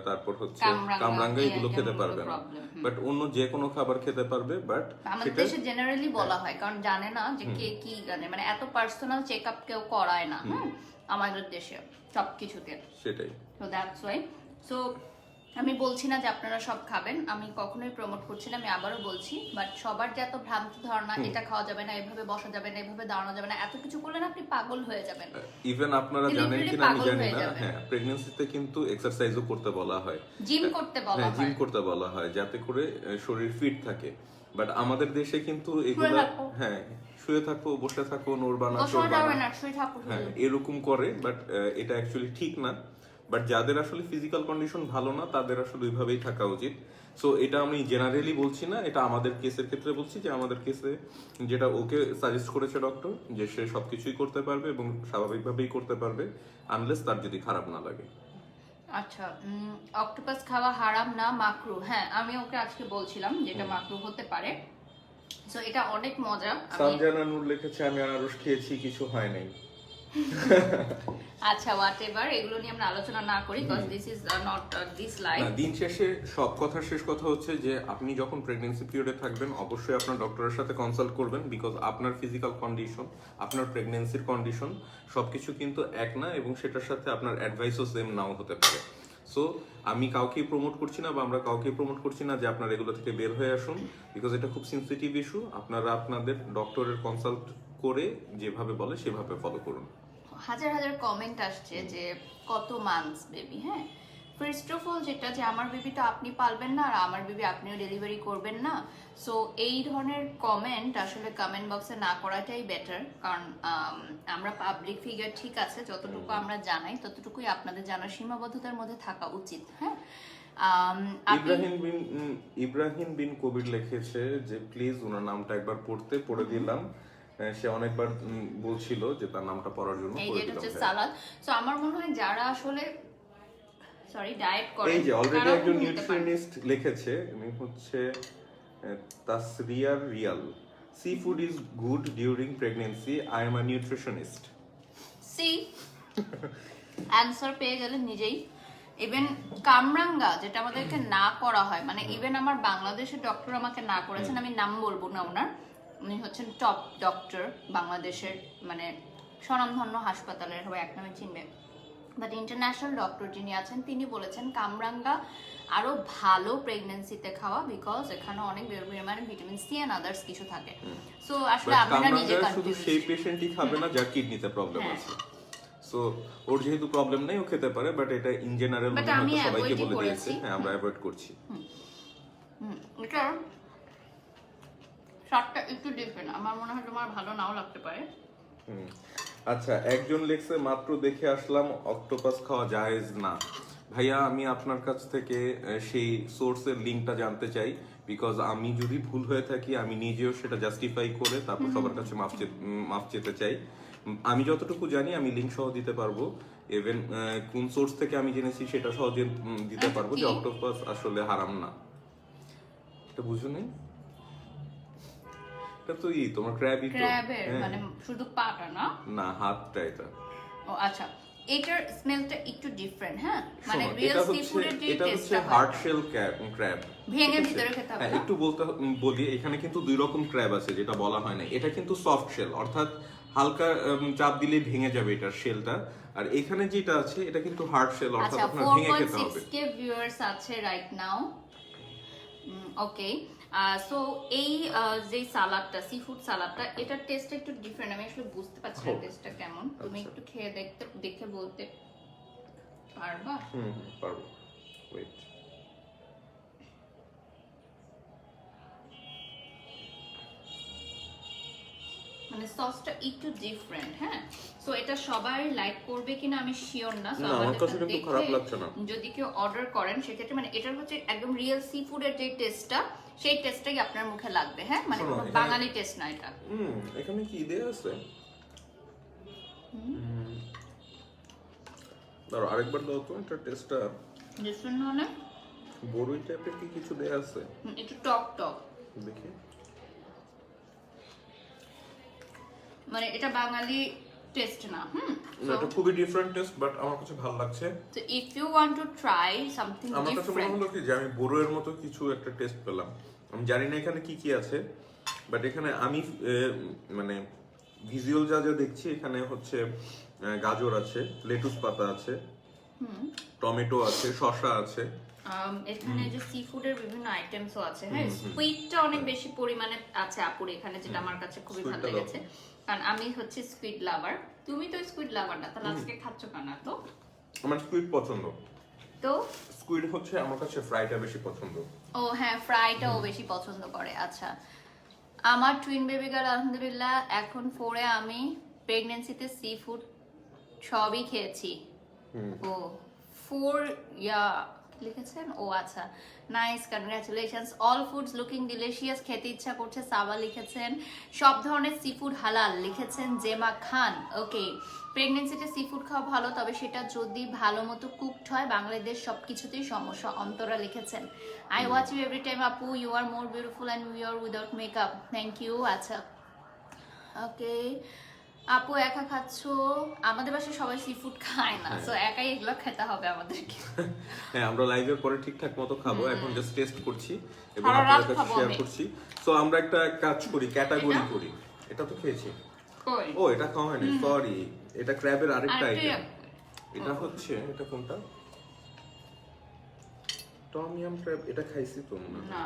তারপর হচ্ছে কামরাঙ্গা, কামরাঙ্গা, এই এগুলো খেতে আইটেমগুলো পারবে না, problem, বাট অন্য যে কোনো খাবার খেতে পারবে। বাট আমাদের সেটা দেশে জেনারেলি বলা হয়, কারণ জানে না যে কে কি জানে, মানে এত পার্সোনাল চেক আপ কেউ করায় না আমাদের দেশে সবকিছুতে। সেটাই। So that's why. সো আমি বলছি না যে আপনারা সব খাবেন, আমি কখনোই প্রমোট করছি না, আমি আবারও বলছি, বাট সবার যে এত ভ্রান্ত ধারণা এটা খাওয়া যাবে না, এভাবে বসা যাবে না, এভাবে দাঁড়ানো যাবে না, এত কিছু করলে না আপনি পাগল হয়ে যাবেন। ইভেন আপনারা জানেন Deliberately কিনা আমি পাগল জানি হয়ে না, যাবেন। হ্যাঁ প্রেগন্যান্সিতে কিন্তু এক্সারসাইজও করতে বলা হয়, জিম করতে বলা হ্যাঁ জিম হয়। করতে বলা হয় যাতে করে শরীর ফিট থাকে। বাট আমাদের দেশে কিন্তু এগুলো, থাকো। হ্যাঁ শুয়ে থাকো, বসে থাকো, নড়বানা বসা যাবে চড়বানা, না, শুয়ে থাকো শুধু। হ্যাঁ এরকম করে। বাট এটা অ্যাকচুয়ালি ঠিক না। বাট যাদের আসলে ফিজিক্যাল কন্ডিশন ভালো না তাদের আসলে ওইভাবেই থাকা উচিত। সো এটা আমি জেনারেলি বলছি না, এটা আমাদের কেসের ক্ষেত্রে বলছি যে আমাদের কেসে যেটা ওকে সাজেস্ট করেছে ডক্টর, যে সে সবকিছুই করতে পারবে এবং স্বাভাবিকভাবেই করতে পারবে, আনলেস তার যদি খারাপ না লাগে। আচ্ছা, অক্টোপাস খাওয়া হারাম না মাকরু? হ্যাঁ, আমি ওকে আজকে বলছিলাম যেটা মাকরু হতে পারে। সো এটা অনেক মজা। সানজানা নূর লিখেছে আমি আনারস খেয়েছি, কিছু হয় নাই। আচ্ছা, হোয়াটএভার, এগুলো নিয়ে আমরা আলোচনা না করি, because this is not this life. না, দিন শেষে সব কথার শেষ কথা হচ্ছে যে আপনি যখন প্রেগন্যান্সি পিরিয়ডে থাকবেন অবশ্যই আপনার ডক্টরের সাথে কনসাল্ট করবেন, বিকজ আপনার ফিজিক্যাল কন্ডিশন, আপনার প্রেগন্যান্সির কন্ডিশন সবকিছু কিন্তু এক না, এবং সেটার সাথে আপনার অ্যাডভাইসও সেম নাও হতে পারে। সো আমি কাউকেই প্রমোট করছি না বা আমরা কাউকেই প্রমোট করছি না যে আপনারা এগুলো থেকে বের হয়ে আসুন, বিকজ এটা খুব সেন্সিটিভ ইস্যু। আপনারা আপনাদের ডক্টরের কনসাল্ট করে যেভাবে বলে সেভাবে ফলো করুন। হাজার হাজার কমেন্ট আসছে যে কত মান্থস বেবি। হ্যাঁ, ফার্স্ট অফ অল যেটা, যে আমার বেবি তো আপনি পালবেন না আর আমার বেবি আপনিও ডেলিভারি করবেন না। সো এই ধরনের কমেন্ট আসলে কমেন্ট বক্সে না করাটাই বেটার, কারণ আমরা পাবলিক ফিগার, ঠিক আছে, যতটুকু আমরা জানাই ততটুকুই আপনাদের জানার সীমাবদ্ধতার মধ্যে থাকা উচিত। হ্যাঁ, ইব্রাহিম বিন কবির লিখেছে যে প্লিজ ওনার নামটা একবার পড়ে দিলাম। সে অনেকবার বলছিল যে তার নামটা পড়ার জন্য, এই পড়ে যেটা দিলাম। হচ্ছে সালাদ। সো আমার মনে হয় যারা আসলে ডায়েট করে, এই যে অলরেডি তারাও একজন নিতে পারে। নিউট্রিশনিস্ট লিখেছে, উনি হচ্ছে Tasriyar Riyal, seafood is good during pregnancy, I am a nutritionist. See answer পেয়ে গেলেন নিজেই। ইভেন কামরাঙ্গা, যেটা আমাদেরকে না করা হয়, মানে ইভেন আমার বাংলাদেশের ডক্টর আমাকে না করেছেন, আমি নাম বলবো না ওনার, উনি হচ্ছেন টপ ডক্টর বাংলাদেশের, মানে স্বনামধন্য হাসপাতালের, সবাই এক নামে চিনবে, বাট ইন্টারন্যাশনাল ডক্টর যিনি আছেন তিনি বলেছেন কামরাঙ্গা আরো ভালো প্রেগন্যান্সিতে খাওয়া, বিকজ এখানে অনেক মানে ভিটামিন সি এন্ড আদার্স কিছু থাকে। সো আসলে আমরা নিজে শুধু সেই পেশেন্টই খাবে না যার কিডনিতে প্রবলেম আছে। সো ওর যেহেতু প্রবলেম নাই ও খেতে পারে, বাট এটা ইন জেনারেল আমি সবাইকে বলে করেছি। দিয়েছি, হ্যাঁ আমরা অ্যাভয়েড করছি। এটা স্বাদটা একটু ডিফারেন্ট, আমার মনে হয় তোমার ভালো নাও লাগতে পারে। আচ্ছা, একজন লেখছে মাত্র দেখে আসলাম অক্টোপাস খাওয়া জায়েজ না। ভাইয়া আমি আপনার কাছ থেকে সেই সোর্সের লিংকটা জানতে চাই, বিকজ আমি যদি ভুল হয়ে থাকি আমি নিজেও সেটা জাস্টিফাই করে তারপর সবার কাছে মাফ চেতে চাই। আমি যতটুকু জানি আমি লিংক সহ দিতে পারবো, ইভেন কোন সোর্স থেকে আমি জেনেছি সেটা সহজে দিতে পারবো যে অক্টোপাস আসলে হারাম না। এটা বুঝো নি? এটা তো তোমার ক্র্যাবই তো, ক্র্যাবের মানে শুধু পাটা না, না হাতটা এটা। ও আচ্ছা, এটার স্মেলটা একটু ডিফারেন্ট। হ্যাঁ, মানে শোনো, রিয়েল এটা সি ফুডের যে এটা হচ্ছে টেস্টটা হার্ড হয় শেল ক্র্যাব, ভেঙে ভিতরে খেতে হবে হ্যাঁ না? একটু বলি, এখানে কিন্তু দুই রকম ক্র্যাব আছে যেটা বলা হয় না। এটা কিন্তু সফট শেল, অর্থাৎ হালকা চাপ দিলেই ভেঙে যাবে এটার শেলটা। আর এখানে যেটা আছে এটা কিন্তু হার্ড শেল, অর্থাৎ আচ্ছা, আপনার ভেঙে খেতে হবে। 4.6k ভিউয়ার্স আছে রাইট নাও। ওকে, সো এই যে সালাদটা, সি ফুড সালাদটা, এটার টেস্টটা একটু ডিফারেন্ট। আমি আসলে বুঝতে পারছি না টেস্টটা কেমন, তুমি একটু খেয়ে দেখে বলতে পারবা? পারবো, ওয়েট। মানে সসটা একটু ডিফারেন্ট। হ্যাঁ, সো এটা সবাই লাইক করবে কিনা আমি শিওর না। সো না, আমার কাছে কিন্তু খারাপ লাগছে না। যদি কেউ অর্ডার করেন সেক্ষেত্রে মানে এটার হচ্ছে একদম রিয়েল সি ফুডের যে টেস্টটা, সেই টেস্টটাই আপনার মুখে লাগবে। হ্যাঁ, মানে কোনো বাঙালি টেস্ট না এটা। এখানে কি দেয়া আছে? দাঁড়াও আরেকবার দাও তো, এটা টেস্টটা ডিফারেন্ট মানে বড়ই টাইপের কি কিছু দেয়া আছে? একটু টক টক, দেখি। মানে এটা বাঙালি টেস্ট না। এটা খুবই ডিফারেন্ট টেস্ট, বাট আমার কাছে ভালো লাগছে। তো if you want to try something আমার কাছে মনে ডিফারেন্ট, হলো কি যে আমি বড়ইয়ের মতো কিছু একটা টেস্ট পেলাম। আমি জানি না এখানে কি কি আছে, বাট এখানে আমি মানে ভিজুয়াল যা যা দেখছি, এখানে হচ্ছে গাজর আছে, লেটুস পাতা আছে, টমেটো আছে, শসা আছে, এখানে যে সি ফুডের বিভিন্ন আইটেমসও আছে, হ্যাঁ স্কুইডটা অনেক বেশি পরিমাণে আছে আপুর এখানে, যেটা আমার কাছে খুবই ভালো লেগেছে, কারণ আমি হচ্ছে স্কুইড লাভার। তুমি তো স্কুইড লাভার না, তাহলে আজকে খাচ্ছ কেন? তো আমার স্কুইড পছন্দ, তো স্কুইড হচ্ছে আমার কাছে ফ্রাইটা বেশি পছন্দ। ও হ্যাঁ, ফ্রাইটাও বেশি পছন্দ করে। আচ্ছা, আমার টুইন বেবি গার্ল আলহামদুলিল্লাহ এখন 4-এ, আমি প্রেগন্যান্সিতে সি ফুড সবই খেয়েছি। ও 4 ইয়া লিখেছেন, ও আচ্ছা, nice, congratulations, all foods looking delicious, খেতে ইচ্ছা করছে, সাবা লিখেছেন। সব ধরনের সি ফুড হালাল লিখেছেন জেমা খান। ওকে, প্রেগনেন্সিতে সি ফুড খাওয়া ভালো, তবে সেটা যদি ভালো মতো কুকড হয়। বাংলাদেশ সব কিছুতেই সমস্যা, অন্তরা লিখেছেন। I watch you every time আপু, you are more beautiful and you are without makeup, thank you. আচ্ছা ওকে, আপু একা খাচ্ছো? আমাদের বাসায় সবাই সি ফুড খায় না, সো একাই এগুলো খেতে হবে আমাদেরকে। হ্যাঁ, আমরা লাইভের পরে ঠিকঠাক মতো খাবো, এখন জাস্ট টেস্ট করছি এবং সারা রাত আপনাদের কাছে খাবো শেয়ার আমি। করছি। সো আমরা একটা কাজ করি, ক্যাটাগরি করি। এটা তো খেয়েছি। কই? ও এটা খাওয়া হয়নি, সরি। এটা ক্র্যাবের আরেকটা আরেকটা আইটেম। এটা হচ্ছে, এটা কোনটা? Tom yum crab. এটা খাইছি তো মনে হয়। না,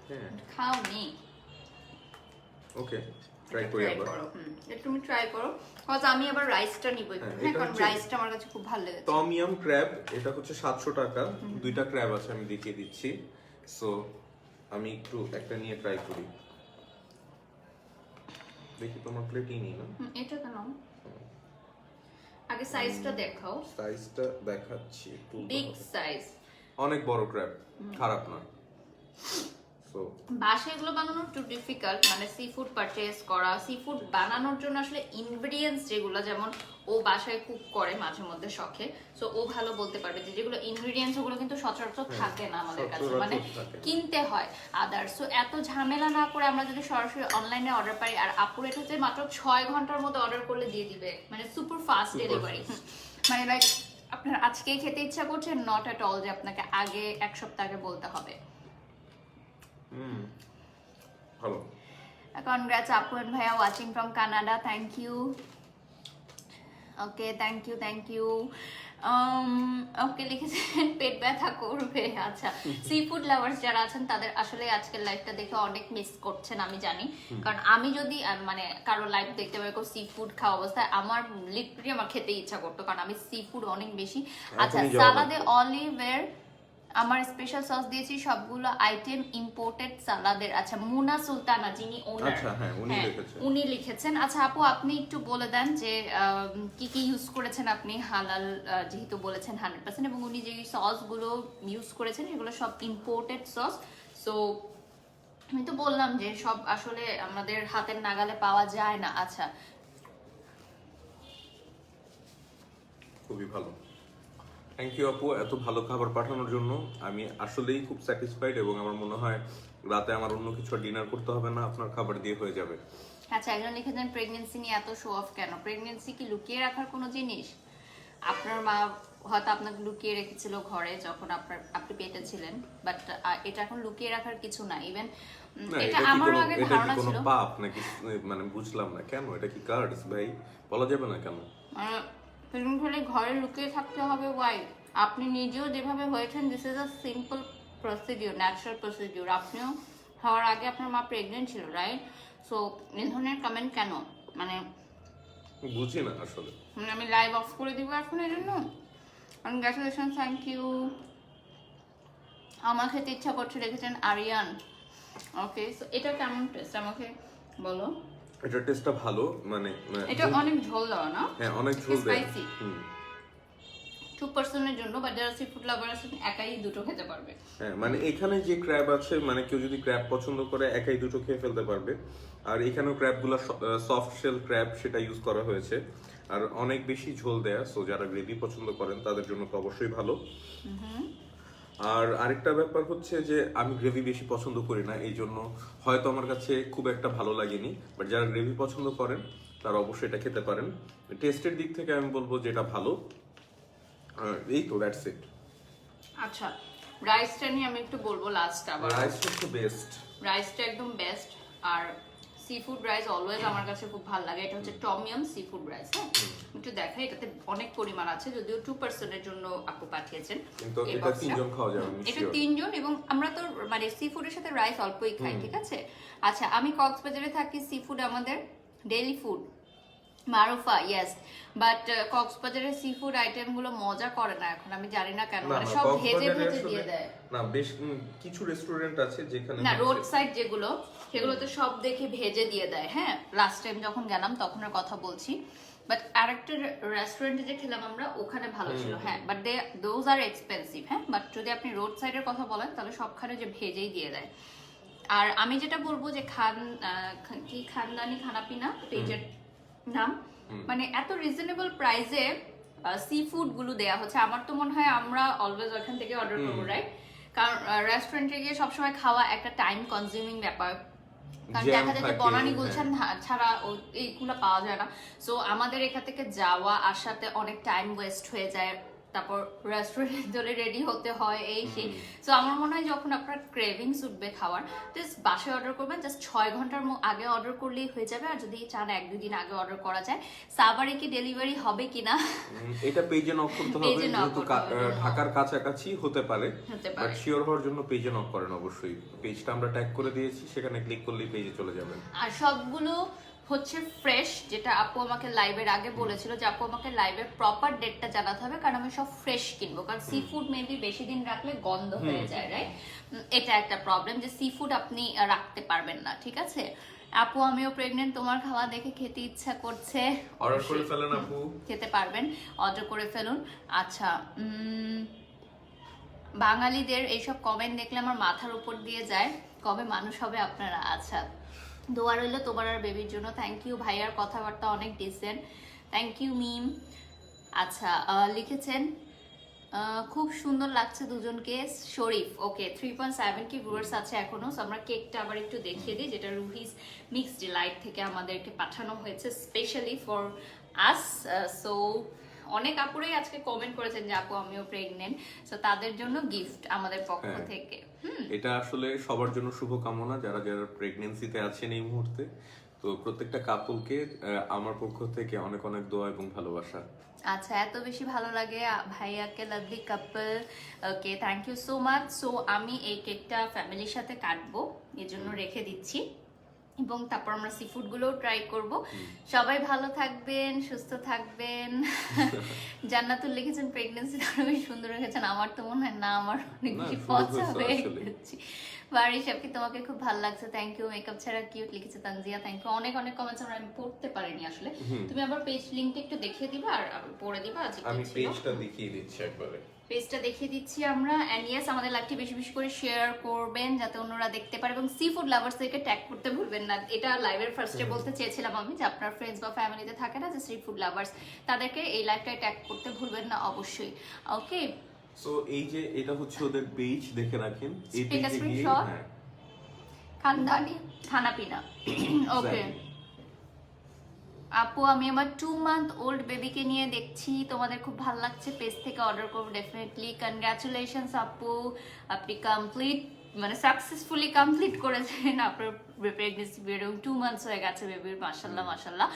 হ্যাঁ, খাওনি। ওকে, ট্রাই করি আবার। এটা তুমি ট্রাই করো, কজ আমি আবার রাইসটা নিব একটু। হ্যাঁ, হ্যাঁ, এটা কারণ হচ্ছে রাইসটা আমার কাছে খুব ভালো লেগেছে। টম ইয়াম ক্র্যাব, এটা হচ্ছে 700 টাকা। দুইটা ক্র্যাব আছে, আমি দেখিয়ে দিচ্ছি। সো আমি একটু একটা নিয়ে ট্রাই করি, দেখি তোমার প্লেটই নিই না। এটা কেন? আগে সাইজটা দেখাও। সাইজটা দেখাচ্ছি, একটু বিগ সাইজ, অনেক বড় ক্র্যাব, খারাপ না। সো বাসায় এগুলো বানানো একটু ডিফিকাল্ট, মানে সি ফুড পারচেজ করা, সি ফুড বানানোর জন্য আসলে ইনগ্রেডিয়েন্টস যেগুলো, যেমন ও বাসায় কুক করে মাঝে মধ্যে শখে, সো ও ভালো বলতে পারবে যে যেগুলো ইনগ্রেডিয়েন্টস ওগুলো কিন্তু সচরাচর থাকে না আমাদের কাছে, মানে কিনতে হয় আদার। সো এত ঝামেলা না করে আমরা যদি সরাসরি অনলাইনে অর্ডার পাই, আর আপুর এটা হচ্ছে মাত্র 6 ঘন্টার মধ্যে অর্ডার করলে দিয়ে দিবে, মানে সুপার ফাস্ট ডেলিভারি। মানে লাইক আপনার আজকেই খেতে ইচ্ছা করছে, নট এট অল যে আপনাকে আগে 1 সপ্তাহ আগে বলতে হবে। ভালো। Congrats আপু and ভাইয়া watching from Canada, thank you. Okay, thank you. ওকে লিখেছেন পেট ব্যথা করবে। আচ্ছা, সি ফুড লাভার্স যারা আছেন তাদের আসলে আজকের লাইভটা দেখে অনেক মিস করছেন আমি জানি, কারণ আমি যদি মানে কারো লাইভ দেখতে পাই সি ফুড খাওয়া অবস্থায়, আমার লিটারালি আমার খেতে ইচ্ছা করতো, কারণ আমি সি ফুড অনেক বেশি। আচ্ছা, সালাদে অলিভের আমার স্পেশাল সস দিয়েছি, সবগুলো আইটেম ইম্পোর্টেড সালাদের। আচ্ছা, মুনা সুলতানা যিনি ওনার, আচ্ছা হ্যাঁ, উনি লিখেছেন। আচ্ছা আপু, আপনি একটু বলে দেন যে কি কি ইউজ করেছেন আপনি, হালাল যেহেতু বলেছেন 100%, এবং উনি যে সসগুলো ইউজ করেছেন এগুলো সব ইম্পোর্টেড সস। সো আমি তো বললাম যে সব আসলে আমাদের হাতের নাগালে পাওয়া যায় না। আচ্ছা, খুবই ভালো, থ্যাংক ইউ আপু এত ভালো খাবার পাঠানোর জন্য। আমি আসলেই খুব স্যাটিসফাইড, এবং আমার মনে হয় রাতে আমার অন্য কিছু ডিনার করতে হবে না, আপনার খাবার দিয়ে হয়ে যাবে। আচ্ছা, একজন লিখেছেন প্রেগন্যান্সি নিয়ে এত শো অফ কেন? প্রেগন্যান্সি কি লুকিয়ে রাখার কোনো জিনিস? আপনার মা হয়তো আপনাকে লুকিয়ে রেখেছিল ঘরে যখন আপনি পেটে ছিলেন, বাট এটা এখন লুকিয়ে রাখার কিছু না। ইভেন এটা আমারও আগে ধারণা ছিল। পাপ নাকি, মানে বুঝলাম না কেন, এটা কি কার্ডস ভাই, বলা যাবে না কেন? মানে ঘরে লুকিয়ে থাকতে হবে ওয়াই? আপনি নিজেও যেভাবে হয়েছেন, this is a simple procedure, natural procedure. আপনিও হওয়ার আগে আপনার মা প্রেগনেন্ট ছিল, রাইট? সো এই ধরনের কমেন্ট কেন? মানে বুঝি না আসলে। মানে আমি লাইভ অফ করে দিব এখন এর জন্য? Congratulation, thank you. আমার খেতে ইচ্ছা করছে লিখেছেন আরিয়ান। ওকে, সো এটা কেমন টেস্ট আমাকে বলো। এটা টেস্টটা ভালো, মানে এটা অনেক ঝোল দেওয়া না? হ্যাঁ, অনেক ঝোল দেওয়া। স্পাইসি। 2 পার্সনের জন্য, বা যারা সি ফুড লাভার আছেন একাই দুটো খেতে পারবে। হ্যাঁ, মানে এখানে যে ক্র্যাব আছে, মানে কেউ যদি ক্র্যাব পছন্দ করে একাই দুটো খেয়ে ফেলতে পারবে। আর এখানেও ক্র্যাবগুলো সফট শেল ক্র্যাব, সেটা ইউজ করা হয়েছে, আর অনেক বেশি ঝোল দেয়া। সো যারা গ্রেভি পছন্দ করেন তাদের জন্য তো অবশ্যই ভালো। আর আরেকটা ব্যাপার হচ্ছে যে আমি গ্রেভি বেশি পছন্দ করি না, এই জন্য হয়তো আমার কাছে খুব একটা ভালো লাগেনি, বাট যারা গ্রেভি পছন্দ করেন তারা অবশ্যই এটা খেতে পারেন। টেস্টের দিক থেকে আমি বলবো যে এটা ভালো। এই তো, দ্যাটস ইট। আচ্ছা, রাইসটা নিয়ে আমি একটু বলবো লাস্ট আবার। রাইসটা তো বেস্ট, রাইসটা একদম বেস্ট। আর সি ফুড রাইস অলওয়েজ আমার কাছে খুব ভালো লাগে। এটা হচ্ছে টমিয়াম সি ফুড রাইস। হ্যাঁ, একটু দেখাই, এটাতে অনেক পরিমাণ আছে, যদিও 2% এর জন্য আপু পাঠিয়েছেন। কিন্তু এটা 3 জন খাওয়া যাবে আমি এটা শিওর। 3 জন, এবং আমরা তো মানে সি ফুডের সাথে রাইস অল্পই খাই, ঠিক আছে। আচ্ছা, আমি কক্সবাজারে থাকি, সি ফুড আমাদের daily food, Marufa, yes, but কক্সবাজারের সি ফুড আইটেম গুলো মজা করে না এখন, আমি জানি না কেন, মানে সব ভেজে ভেজে দিয়ে দেয়। না, বেশ কিছু রেস্টুরেন্ট আছে যেখানে না, রোড সাইড যেগুলো সেগুলোতে সব দেখে ভেজে দিয়ে দেয়। হ্যাঁ, লাস্ট টাইম যখন গেলাম তখনের কথা বলছি, বাট আরেকটা রেস্টুরেন্টে যে খেলাম আমরা ওখানে ভালো ছিল। হ্যাঁ, বাট দোজ আর এক্সপেন্সিভ। হ্যাঁ, বাট যদি আপনি রোড সাইডের কথা বলেন তাহলে সবখানে যে ভেজেই দিয়ে দেয়। আর আমি যেটা বলবো যে কি খানদানি খানাপিনা পেজের নাম, মানে এত রিজনেবল প্রাইসে সি ফুড গুলো দেয়া হচ্ছে। আমার তো মনে হয় আমরা অলওয়েজ ওখান থেকে অর্ডার করবো, রাইট? কারণ রেস্টুরেন্টে গিয়ে সবসময় খাওয়া একটা টাইম কনজিউমিং ব্যাপার, কারণ দেখা যায় যে বনানী গুলশান ছাড়া এইগুলো পাওয়া যায় না। সো আমাদের এখান থেকে যাওয়া আসাতে অনেক টাইম ওয়েস্ট হয়ে যায়, তারপর রেস্টুরেন্টে ধরে রেডি হতে হয়, এই সেই। সো আমার মনে হয় যখন আপনার ক্রেভিংস উঠবে খাওয়ার, জাস্ট বাসায় অর্ডার করবেন, জাস্ট 6 ঘন্টার আগে অর্ডার করলেই হয়ে যাবে। আর যদি চান 1-2 দিন আগে অর্ডার করা যায়। সাভারে কি ডেলিভারি হবে কিনা এটা পেজে নক করতে হবে, যেহেতু ঢাকার কাছাকাছি হতে পারে, বাট শিওর হওয়ার জন্য পেজে নক করেন অবশ্যই। পেজটা আমরা ট্যাগ করে দিয়েছি, সেখানে ক্লিক করলেই পেজে চলে যাবেন। আর সবগুলো হচ্ছে ফ্রেশ, যেটা আপু আমাকে লাইভের আগে বলেছিল যে আপু আমাকে লাইভের প্রপার ডেটটা জানাতে হবে, কারণ আমি সব ফ্রেশ কিনবো, কারণ সি ফুড মেবি বেশি দিন রাখলে গন্ধ হয়ে যায়, রাইট? এটা একটা প্রবলেম যে সি ফুড আপনি রাখতে পারবেন না, ঠিক আছে। আপু আমিও প্রেগনেন্ট, তোমার খাওয়া দেখে খেতে ইচ্ছা করছে। অর্ডার করে ফেলেন আপু, খেতে পারবেন, অর্ডার করে ফেলুন। আচ্ছা, বাঙালিদের এইসব কমেন্ট দেখলে আমার মাথার উপর দিয়ে যায়, কবে মানুষ হবে আপনারা। আচ্ছা, দোয়া রইল তোমার আর বেবির জন্য। থ্যাংক ইউ ভাইয়ার কথাবার্তা অনেক ডিসেন্ট, থ্যাংক ইউ মিম। আচ্ছা, লিখেছেন খুব সুন্দর লাগছে দুজনকে, শরীফ। ওকে, 3.7 কি ভিউয়ার্স আছে এখনো। সো আমরা কেকটা আবার একটু দেখিয়ে দিই, যেটা রুহিস মিক্স ডিলাইট থেকে আমাদেরকে পাঠানো হয়েছে স্পেশালি ফর আস। সো অনেক আপুরাই আজকে কমেন্ট করেছেন যে আপু আমিও প্রেগনেন্ট, সো তাদের জন্য গিফট আমাদের পক্ষ থেকে। এটা আসলে সবার জন্য শুভকামনা, যারা যারা প্রেগন্যান্সিতে আছেন এই মুহূর্তে। তো প্রত্যেকটা কাপলকে আমার পক্ষ থেকে অনেক অনেক দোয়া এবং ভালোবাসা। আচ্ছা, এত বেশি ভালো লাগে ভাইয়াকে, lovely couple. Okay, thank you so much. So আমি এই কেকটা ফ্যামিলির সাথে কাটবো, এর জন্য রেখে দিচ্ছি, এবং তারপর আমরা সি ফুড গুলোও ট্রাই করব। সবাই ভালো থাকবেন, সুস্থ থাকবেন। জান্নাতুল লিখেছেন প্রেগন্যান্সি অনেক সুন্দর রেখেছেন। আমার তো মনে হয় না, আমার অনেক বেশি পচা হয়ে গেছি। বাড়ির সবকি তোমাকে খুব ভালো লাগছে, থ্যাংক ইউ। মেকআপ ছাড়া কিউট লিখেছে তানজিয়া, থ্যাংক ইউ। অনেক অনেক কমেন্টস আমি পড়তে পারিনি আসলে। তুমি আবার পেজ লিংকটা একটু দেখিয়ে দিবা আর পড়ে দিবা। আমি পেজটা দেখিয়ে দিচ্ছি একবারে, পেজটা দেখিয়ে দিচ্ছি আমরা। এন্ড ইয়েস, আমাদের লাইভটি বেশি বেশি করে শেয়ার করবেন যাতে অন্যরা দেখতে পারে, এবং সি ফুড লাভার্সদেরকে ট্যাগ করতে ভুলবেন না। এটা লাইভের ফার্স্টে বলতে চেয়েছিলাম আমি, যে আপনার ফ্রেন্ডস বা ফ্যামিলিতে থাকে না যে সি ফুড লাভার্স, তাদেরকে এই লাইভটায় ট্যাগ করতে ভুলবেন না অবশ্যই। ওকে, সো এই যে এটা হচ্ছে ওদের পেজ, দেখে রাখেন এই Take a পেজে গিয়ে। screenshot. হ্যাঁ, খানদানি খানাপিনা। ওকে আপু, আমি আমার 2 মান্থ ওল্ড বেবিকে নিয়ে দেখছি, তোমাদের খুব ভালো লাগছে, পেজ থেকে অর্ডার করবো ডেফিনেটলি। কনগ্রাচুলেশনস আপু, আপনি কমপ্লিট মানে সাকসেসফুলি কমপ্লিট করেছেন আপনার প্রেগনেন্সি পিরিয়ড, এবং 2 মান্থস হয়ে গেছে বেবির, মাশাল্লাহ মাশাল্লাহ।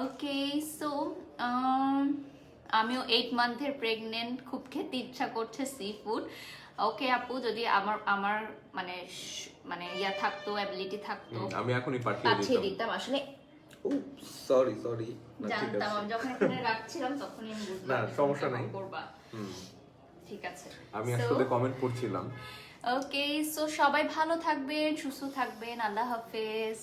ওকে, সো আমিও 8 মান্থের প্রেগনেন্ট, খুব খেতে ইচ্ছা করছে সি ফুড। ওকে আপু, যদি আমার মানে মানে ইয়া থাকতো, অ্যাবিলিটি থাকতো, আমি এখনই পাঠিয়ে দিতাম আসলে। সরি জানতাম, আমি যখন এখানে রাখছিলাম তখনই আমি বুঝলাম না, সমস্যা নাই, করবা। ঠিক আছে, আমি আসলে কমেন্ট পড়ছিলাম। ওকে, সো সবাই ভালো থাকবেন, সুস্থ থাকবেন, আল্লাহ হাফেজ।